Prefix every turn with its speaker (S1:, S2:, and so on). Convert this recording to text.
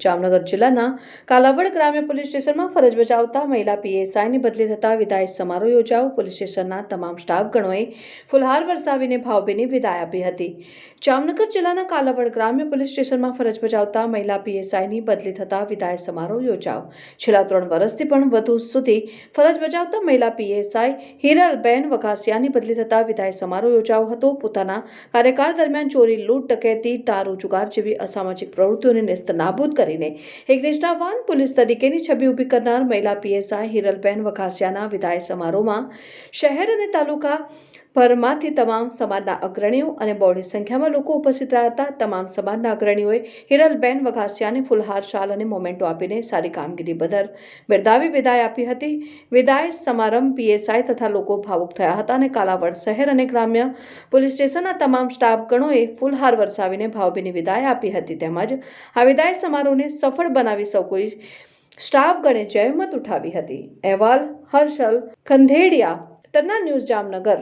S1: જામનગર જિલ્લાના કાલાવડ ગ્રામ્ય પોલીસ સ્ટેશનમાં ફરજ બજાવતા મહિલા પીએસઆઈની બદલી થતા વિદાય સમારોહ યોજાયો। પોલીસ સ્ટેશનના તમામ સ્ટાફગણોએ ફુલહાર વરસાવીને ભાવભીની વિદાય આપી હતી। જામનગર જિલ્લાના કાલાવડ ગ્રામ્ય પોલીસ સ્ટેશનમાં ફરજ બજાવતા મહિલા પીએસઆઈની બદલી થતા વિદાય સમારોહ યોજાયો। છેલ્લા 3 વર્ષથી પણ વધુ સુધી ફરજ બજાવતા મહિલા પીએસઆઈ હિરલબેન વઘાસિયાની બદલી થતા વિદાય સમારોહ યોજાયો હતો। પોતાના કાર્યકાળ દરમિયાન ચોરી, લૂંટ, ડકેતી, દારૂ, જુગાર જેવી અસામાજિક પ્રવૃત્તિઓને નેસ્તનાબૂદ કરીને એક નિષ્ઠાવાન પોલીસ તરીકેની છબી ઊભી કરનાર મહિલા પીએસઆઈ હિરલબેન વઘાસિયાના વિદાય સમારોહમાં શહેર અને તાલુકા ભરમાંથી તમામ સમાજના અગ્રણીઓ અને બહોળી સંખ્યામાં લોકો ઉપસ્થિત રહ્યા હતા। તમામ સમાજના અગ્રણીઓએ હિરલબેન વઘાસિયાને ફુલહાર, શાલ અને મોમેન્ટો આપીને સારી કામગીરી બદલ બિરદાવી વિદાય આપી હતી। વિદાય સમારંભ પીએસઆઈ તથા લોકો ભાવુક થયા હતા અને કાલાવડ શહેર અને ગ્રામ્ય પોલીસ સ્ટેશનના તમામ સ્ટાફગણોએ ફુલહાર વરસાવીને ભાવભીની વિદાય આપી હતી। તેમજ આ વિદાય સમારોહને સફળ બનાવી સૌ કોઈ સ્ટાફગણે જહેમત ઉઠાવી હતી। અહેવાલ હર્ષલ ખંધેડિયા, ટન્ના ન્યૂઝ, જામનગર।